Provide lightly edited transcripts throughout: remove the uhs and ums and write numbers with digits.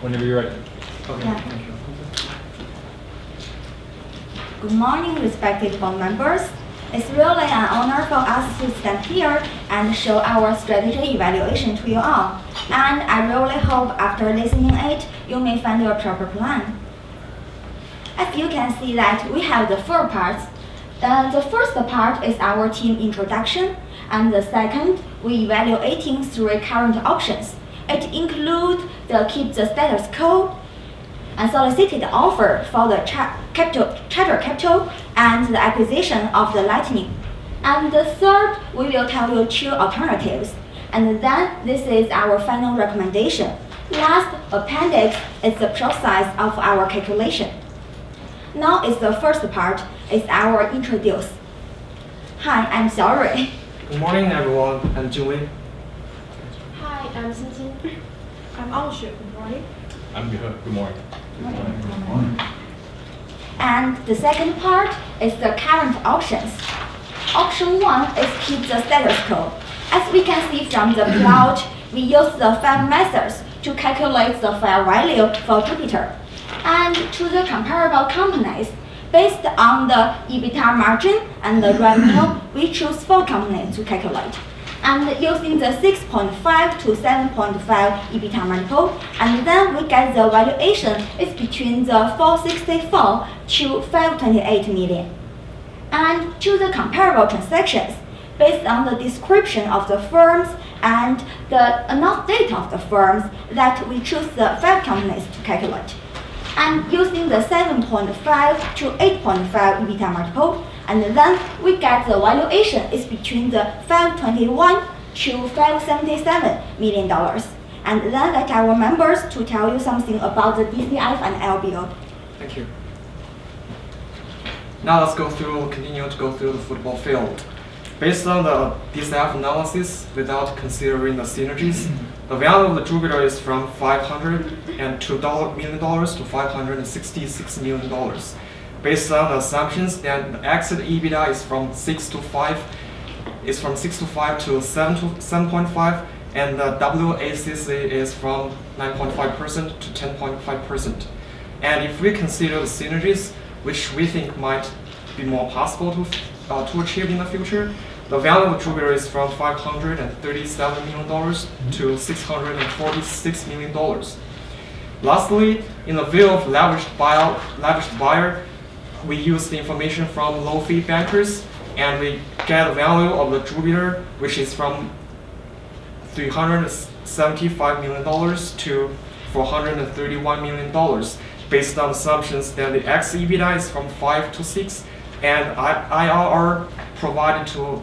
Whenever you're ready. Okay. Yeah. Thank you. Good morning, respected board members. It's really an honor for us to stand here and show our strategy evaluation to you all. And I really hope after listening it, you may find your proper plan. As you can see that we have the four parts. The first part is our team introduction, and the second, we evaluating three current options. It includes the keep the status quo, unsolicited offer for the charter capital, and the acquisition of the Lightning. And the third, we will tell you two alternatives. And then this is our final recommendation. Last appendix is the process of our calculation. Now is the first part, is our introduce. Hi, I'm Xiaorui. Good morning, everyone. I'm Jingwei. Hi, I'm Xinxin. I'm Anshu. Good morning. I'm good. Good morning. And the second part is the current options. Option 1 is keep the status quo. As we can see from the plot, we use the 5 methods to calculate the fair value for Jupiter. And to the comparable companies, based on the EBITDA margin and the revenue, we choose 4 companies to calculate. And using the 6.5 to 7.5 EBITDA multiple, and then we get the valuation is between the 464 to 528 million. And to the comparable transactions, based on the description of the firms and the announced date of the firms, that we choose the 5 companies to calculate. And using the 7.5 to 8.5 EBITDA multiple, and then we get the valuation is between the 521 to 577 million dollars. And then let our members to tell you something about the DCF and LBO. Thank you. Now let's continue to go through the football field. Based on the DCF analysis, without considering the synergies, the value of the Jupiter is from $502 million to $566 million. Based on the assumptions that the exit EBITDA is from 6 to 5 to 7.5, and the WACC is from 9.5% to 10.5%. And if we consider the synergies, which we think might be more possible to achieve in the future, the value of Jupiter is from $537 million to $646 million. Lastly, in the view of leveraged buyer, we use the information from low-fee bankers, and we get a value of the Jupiter, which is from $375 million to $431 million, based on assumptions that the ex-EBITDA is from 5 to 6, and IRR provided to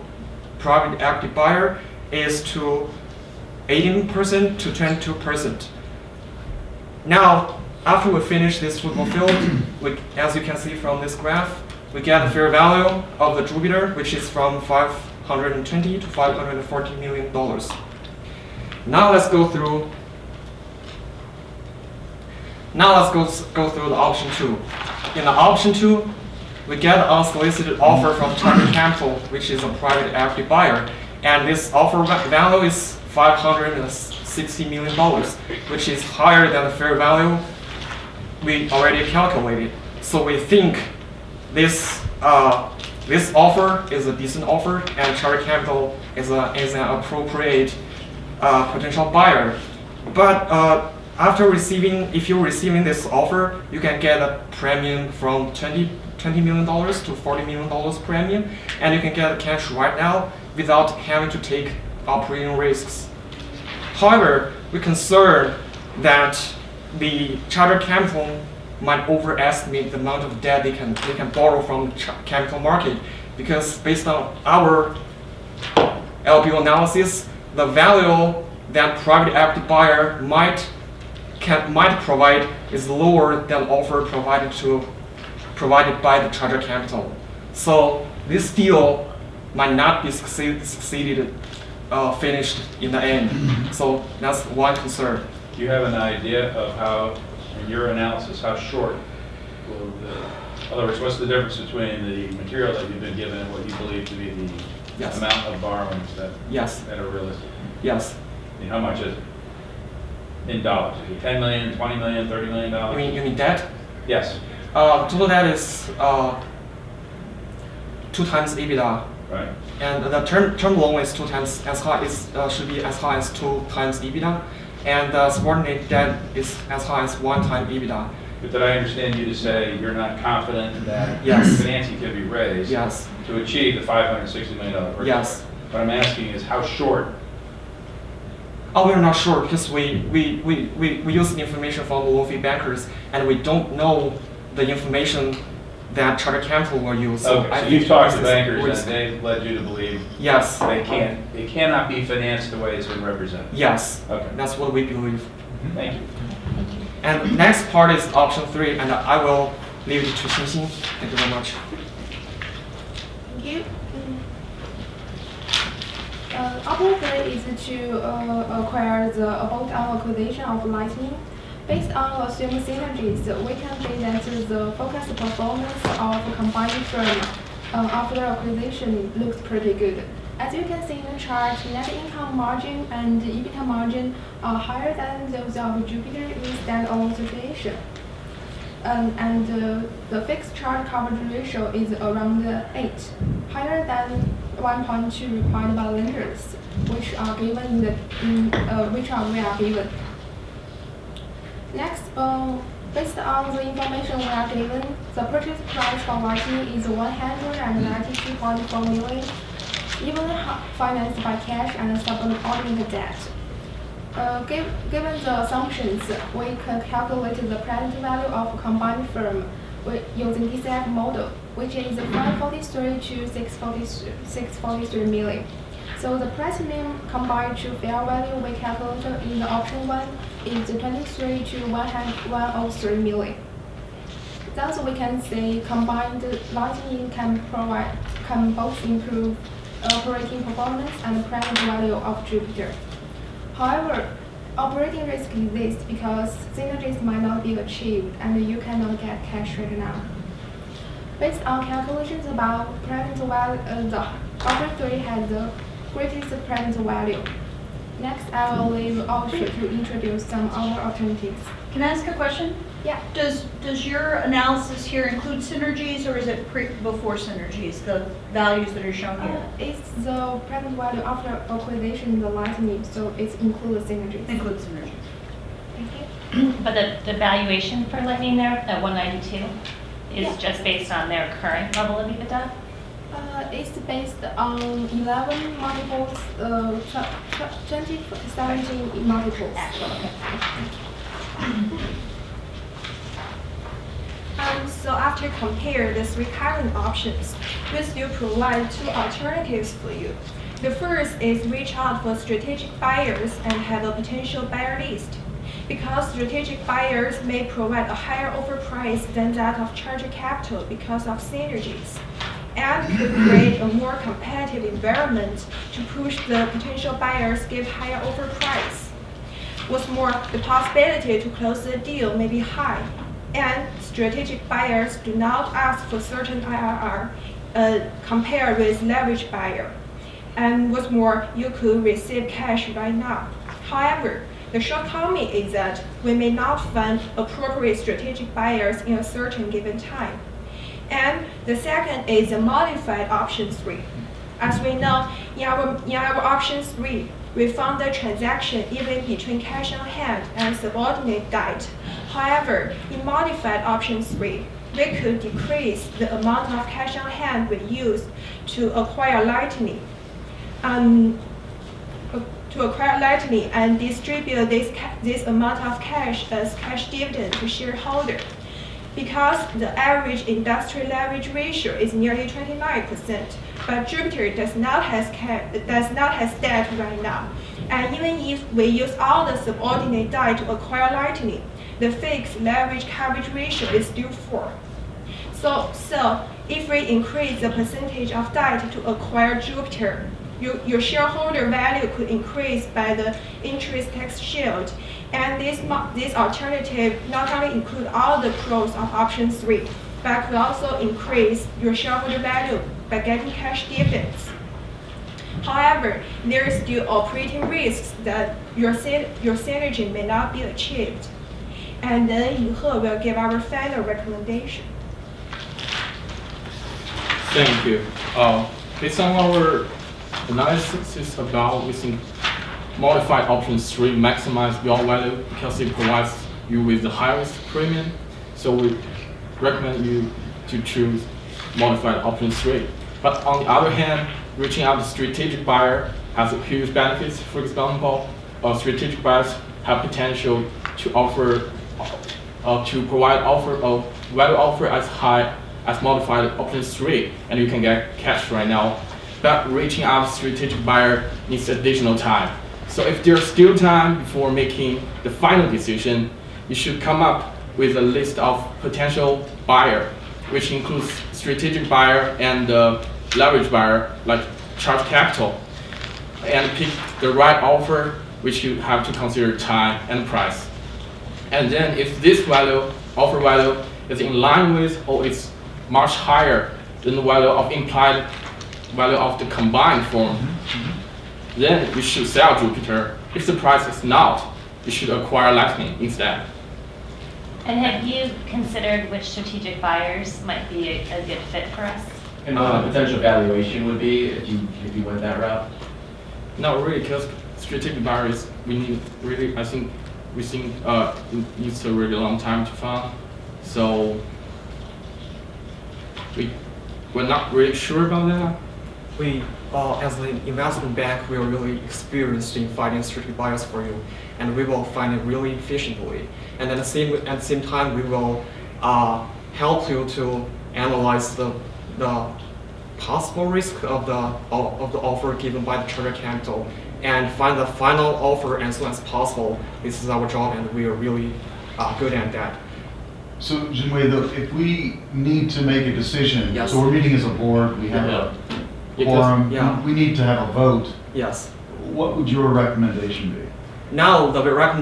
private equity buyer is to 18% to 22%. Now, after we finish this football field, as you can see from this graph, we get a fair value of the Jupiter, which is from 520 to $540 million. Now let's go through the option 2. In the option 2, we get an unsolicited offer from Charter Capital, which is a private equity buyer, and this offer value is $560 million, which is higher than the fair value we already calculated. So we think this offer is a decent offer, and Charter Capital is an appropriate potential buyer. But if you're receiving this offer, you can get a premium from $20 million to $40 million premium, and you can get cash right now without having to take operating risks. However, we're concerned that the Charter Capital might overestimate the amount of debt they can borrow from the capital market, because based on our LBO analysis, the value that private equity buyer might provide is lower than offer provided by the Charter Capital. So this deal might not be finished in the end. So that's one concern. Do you have an idea of how, in your analysis, how short will the, in other words, what's the difference between the material that you've been given and what you believe to be the Yes. amount of borrowings that Yes. that are realistic? Yes. And how much is it? in dollars? Is it 10 million, 20 million, 30 million dollars? You mean debt? Yes, Total debt is 2 times EBITDA. right. And the term loan is 2 times as high should be as high as 2 times EBITDA, and the subordinate debt is as high as 1 time EBITDA. But did I understand you to say you're not confident that Yes. financing can be raised Yes. to achieve the $560 million purchase? Yes. What I'm asking is how short? Oh, we're not sure because we use the information from low-fee bankers, and we don't know the information that Charter Capital will use. Okay, I so think you've talked to this is bankers risk. and they've led you to believe Yes. it cannot be financed the way it's been represented? Yes. Okay. That's what we believe. Thank you. And the next part is option 3, and I will leave it to Xinxin. Thank you very much. Thank you. Option 3 is to acquire the bolt-on acquisition of Lightning. Based on assumed synergies, we can say that the focused performance of a combined firm after acquisition looks pretty good. As you can see in the chart, net income margin and EBITDA margin are higher than those of Jupiter in standalone situation. The fixed charge coverage ratio is around 8, higher than 1.2 required by lenders, which are given we are given. Next, based on the information we are given, the purchase price for Lightning is 192.4 million, evenly financed by cash and subordinated debt. Given the assumptions, we can calculate the present value of a combined firm using DCF model, which is 543 to 643 million. So the premium combined to fair value we calculated in the option 1 is 23 to 103 million. Thus, we can say combined Lightning can both improve operating performance and present value of Jupiter. However, operating risk exists because synergies might not be achieved and you cannot get cash right now. Based on calculations about present value, the option 3 has the greatest present value. Next, I will leave Audrey to introduce some other alternatives. Can I ask a question? Yeah. Does your analysis here include synergies, or is it before synergies, the values that are shown here? It's the present value after acquisition, the Lightning, so it includes synergies. Includes synergies. Thank you. But the valuation for Lightning there, at 192, is Yeah. just based on their current level of EBITDA? It's based on 11 multiples, 2017 multiples. Actual, okay. So after compare the 3 current options, we still provide 2 alternatives for you. The first is reach out for strategic buyers and have a potential buyer list. Because strategic buyers may provide a higher offer price than that of Charter Capital because of synergies, and could create a more competitive environment to push the potential buyers give higher offer price. What's more, the possibility to close the deal may be high, and strategic buyers do not ask for certain IRR compared with leverage buyer. And what's more, you could receive cash right now. However, the shortcoming is that we may not find appropriate strategic buyers in a certain given time. And the second is the modified option 3. As we know, in our option 3, we found the transaction even between cash on hand and subordinate debt. However, in modified option 3, we could decrease the amount of cash on hand we used to acquire Lightning. And distribute this amount of cash as cash dividend to shareholder. Because the average industry leverage ratio is nearly 29%, but Jupiter does not have debt right now. And even if we use all the subordinate debt to acquire Lightning, the fixed leverage coverage ratio is still 4. So if we increase the percentage of debt to acquire Jupiter, your shareholder value could increase by the interest tax shield. And this alternative not only include all the pros of option 3, but could also increase your shareholder value by getting cash dividends. However, there is still operating risks that your synergy may not be achieved. And then He will give our final recommendation. Thank you. Based on our analysis about using modified option 3 maximize your value because it provides you with the highest premium. So we recommend you to choose modified option 3. But on the other hand, reaching out to strategic buyer has a huge benefits. For example, strategic buyers have potential to offer to provide a value offer as high as modified option 3, and you can get cash right now. But reaching out to strategic buyer needs additional time. So if there's still time before making the final decision, you should come up with a list of potential buyer, which includes strategic buyer and leverage buyer, like charge capital, and pick the right offer, which you have to consider time and price. And then if this offer value is in line with or is much higher than the value of implied value of the combined form, then you should sell Jupiter. If the price is not, you should acquire Lightning instead. And have you considered which strategic buyers might be a good fit for us? And what the potential valuation would be if you went that route? Not really, because strategic buyers, I think it needs a really long time to find. So we're not really sure about that. We, as an investment bank, we are really experienced in finding strategic buyers for you, and we will find it really efficiently. And at the same time, we will help you to analyze the possible risk of the offer given by the charter capital and find the final offer as soon as possible. This is our job, and we are really good at that. So, Jinwei, if we need to make a decision, Yes. so we're meeting as a board, we have a quorum, we need to have a vote. Yes. What would your recommendation be? Now,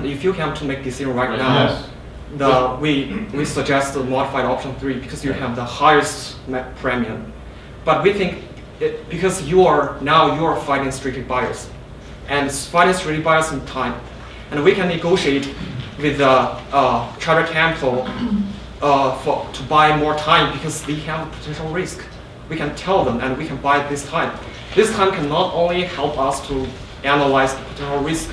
if you have to make decision right now, Yes. we suggest the modified option 3 because you have the highest premium. But we think because you are finding strategic buyers, and finding strategic buyers in time, and we can negotiate with the charter capital to buy more time because they have a potential risk. We can tell them, and we can buy this time. This time can not only help us to analyze the potential risk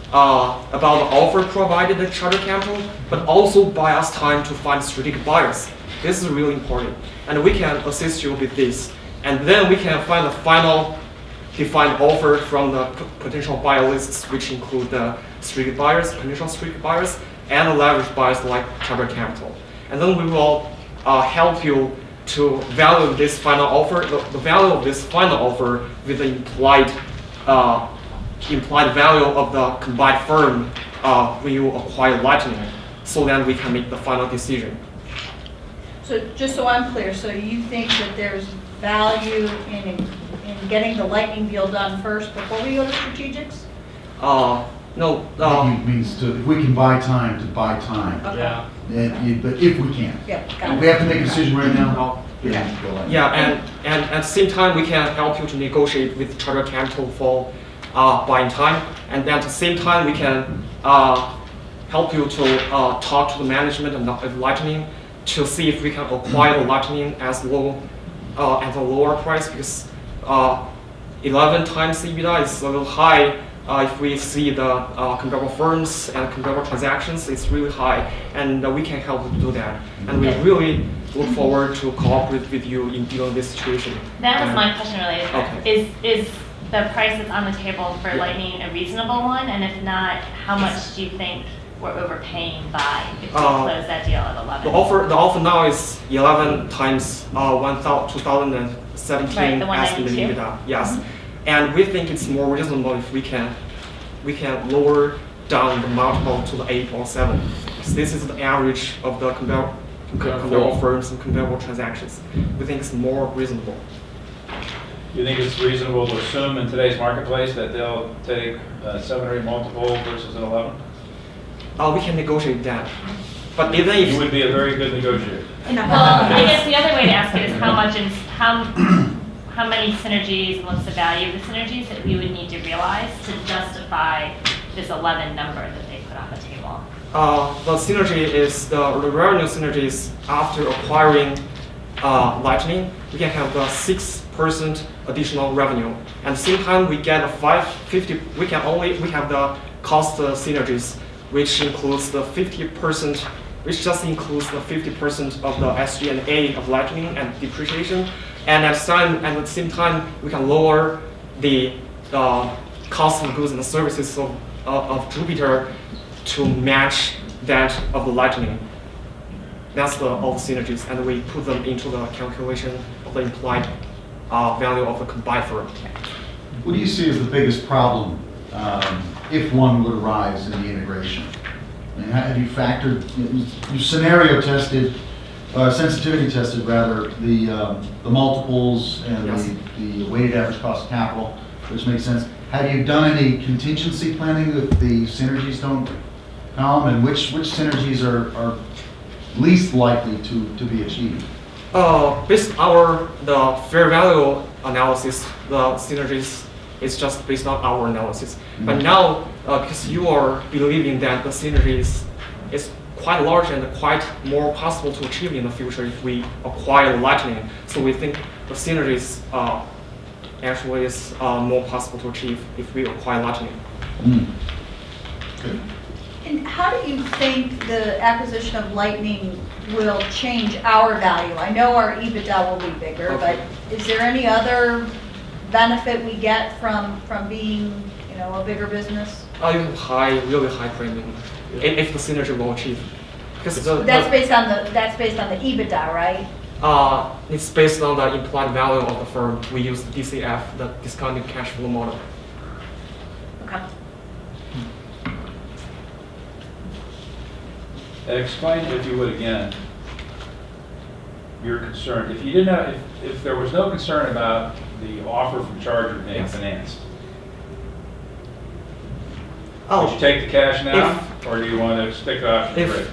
about the offer provided the charter capital, but also buy us time to find strategic buyers. This is really important, and we can assist you with this. And then we can find the final defined offer from the potential buyer lists, which include the strategic buyers, potential strategic buyers, and the leverage buyers like charter capital. And then we will help you to value this final offer, the value of this final offer with the implied value of the combined firm when you acquire Lightning, so that we can make the final decision. So just so I'm clear, so you think that there's value in getting the Lightning deal done first before we go to strategics? No. Means if we can buy time, to buy time. Okay. But if we can. Yeah, If got we it. have to make a decision right now, No. then go ahead. Yeah, and at the same time, we can help you to negotiate with charter capital for buying time, and then at the same time, we can help you to talk to the management of Lightning to see if we can acquire the Lightning at a lower price, because 11 times EBITDA is a little high. If we see the comparable firms and comparable transactions, it's really high, and we can help you to do that. And we really look forward to cooperate with you in dealing with this situation. That was my question related to that. Okay. Is the price that's on the table for Lightning a reasonable one? And if not, how much do you think we're overpaying by if we close that deal at 11? The offer now is 11 times 2017 Right, the estimated 192? EBITDA. Yes, and we think it's more reasonable if we can lower down the multiple to the 8 or 7. So this is the average of the comparable firms and comparable transactions. We think it's more reasonable. You think it's reasonable to assume in today's marketplace that they'll take a 7 or 8 multiple versus an 11? We can negotiate that, but even if You would be a very good negotiator. Well, I guess the other way to ask it is how many synergies and what's the value of the synergies that we would need to realize to justify this 11 number that they put on the table? The synergy is the revenue synergies after acquiring Lightning. We can have the 6% additional revenue, and at the same time we get a 550. We have the cost synergies, which includes the 50%, which just includes the 50% of the SG&A of Lightning and depreciation, and at the same time we can lower the cost of goods and services of Jupiter to match that of the Lightning. That's all the synergies, and we put them into the calculation of the implied value of the combined firm. What do you see as the biggest problem if one would arise in the integration? I mean, have you factored, you scenario tested, sensitivity tested rather, the multiples and Yes. the weighted average cost of capital, which makes sense. Have you done any contingency planning if the synergies don't come, and which synergies are least likely to be achieved? Based on the fair value analysis, the synergies is just based on our analysis. But now, because you are believing that the synergies is quite large and quite more possible to achieve in the future if we acquire Lightning, so we think the synergies actually is more possible to achieve if we acquire Lightning. Good. And how do you think the acquisition of Lightning will change our value? I know our EBITDA will be bigger, Okay. but is there any other benefit we get from being, a bigger business? Even really high premium, if the synergy will achieve. Because That's based on the EBITDA, right? it's based on the implied value of the firm. We use DCF, the discounted cash flow model. Okay. Explain, if you would again, your concern. If you didn't have, if there was no concern about the offer from Charger being Yes. financed, Oh, would you take the cash now, or do you want to stick option If- three?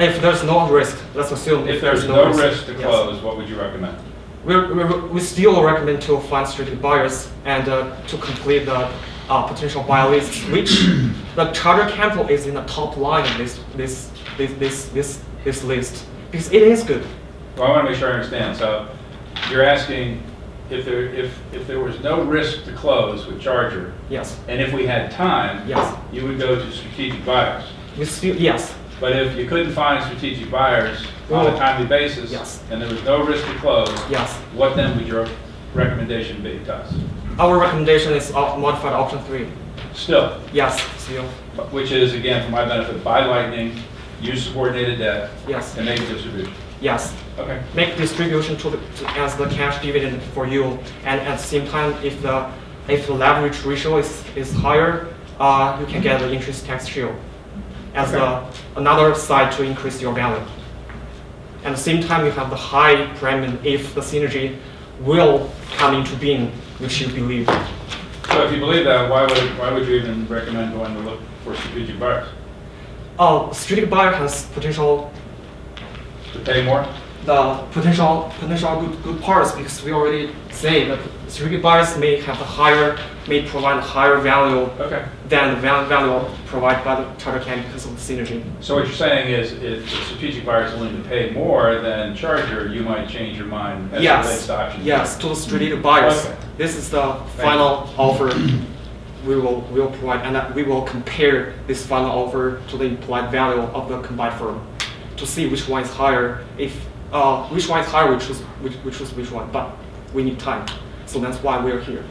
if there's no risk, let's assume If there's no risk to yes. close, what would you recommend? We still recommend to find strategic buyers and to complete the potential buyer list, which the Charter Capital is in the top line of this list because it is good. Well, I want to make sure I understand. So you're asking if there was no risk to close with Charger, Yes, and if we had time, yes, you would go to strategic buyers. we still yes. But if you couldn't find strategic buyers on a timely basis, Yes. and there was no risk to close, Yes. what then would your recommendation be to us? Our recommendation is modified option 3. Still, Yes, still. which is, again, for my benefit, buy Lightning, use subordinated debt, Yes, and make a distribution. yes. Okay. Make distribution as the cash dividend for you, and at the same time, if the leverage ratio is higher, you can get the interest tax shield as another side to increase your value. At the same time, you have the high premium if the synergy will come into being, which you believe. So if you believe that, why would you even recommend going to look for strategic buyers? Strategic buyer has potential. To pay more? The potential good parts, because we already say that strategic buyers may provide higher value Okay. than the value provided by the Charter Capital because of the synergy. So what you're saying is if the strategic buyer is willing to pay more than Charger, you might change your mind as it relates Yes, to option. yes, to the strategic buyers. Okay. This is the final offer we will provide, and that we will compare this final offer to the implied value of the combined firm to see which one is higher. If which one is higher, we choose which one. But we need time, so that's why we are here.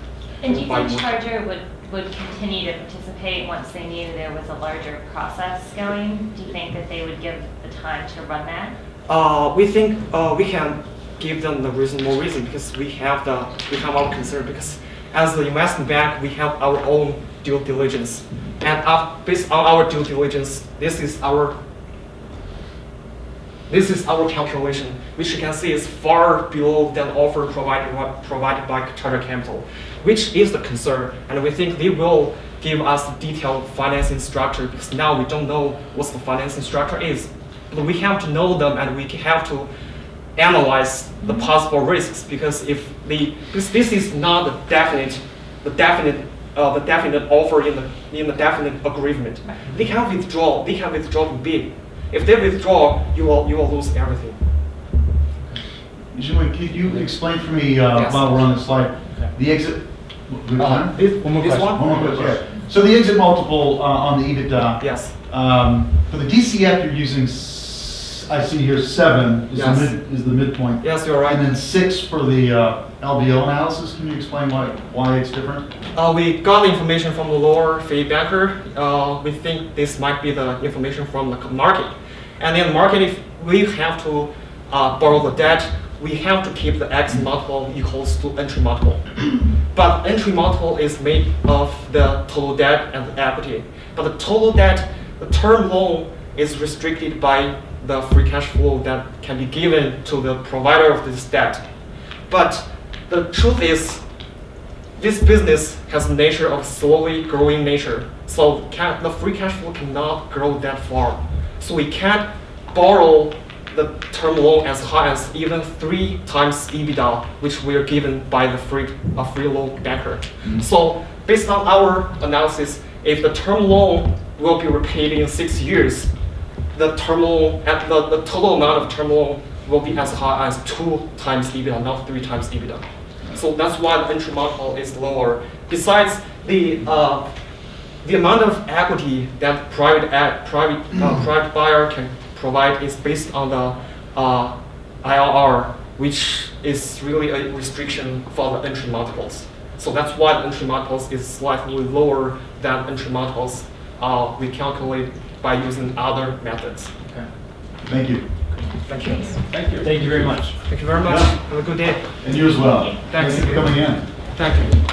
And do you Buy think more. Charger would continue to participate once they knew there was a larger process going? Do you think that they would give the time to run that? We think we can give them the reasonable reason because we have our concern, because as the investment bank we have our own due diligence, and based on our due diligence, this is our calculation, which you can see is far below than offer provided by Charter Capital, which is the concern, and we think they will give us detailed financing structure because now we don't know what the financing structure is. But we have to know them, and we have to analyze the possible risks, because because this is not the definite offer in the definite agreement. They can withdraw the bid. If they withdraw, you will lose everything. Jimmy, could you explain for me, Yes. while we're on this slide, the exit, good time? One more question. One more question, yeah. So the exit multiple on the EBITDA. Yes. For the DCF, you're using, I see here 7 is Yes. is the midpoint. Yes, you're right. And then 6 for the LBO analysis. Can you explain why it's different? We got the information from the lower fee banker. We think this might be the information from the market. And in the market, if we have to borrow the debt, we have to keep the exit multiple equals to entry multiple. But entry multiple is made of the total debt and the equity. But the total debt, the term loan, is restricted by the free cash flow that can be given to the provider of this debt. But the truth is, this business has a nature of slowly growing nature. So the free cash flow cannot grow that far. So we can't borrow the term loan as high as even 3 times EBITDA, which we are given by the free loan banker. So based on our analysis, if the term loan will be repaid in 6 years, the total amount of term loan will be as high as 2 times EBITDA, not 3 times EBITDA. So that's why the entry multiple is lower. Besides, the amount of equity that private buyer can provide is based on the IRR, which is really a restriction for the entry multiples. So that's why the entry multiples is slightly lower than entry multiples we calculate by using other methods. Okay. Thank you. Thank you. Thank you. Thank you very much. Thank you very much. Yeah. Have a good day. And you as well. Thanks. Thank you for coming in. Thank you.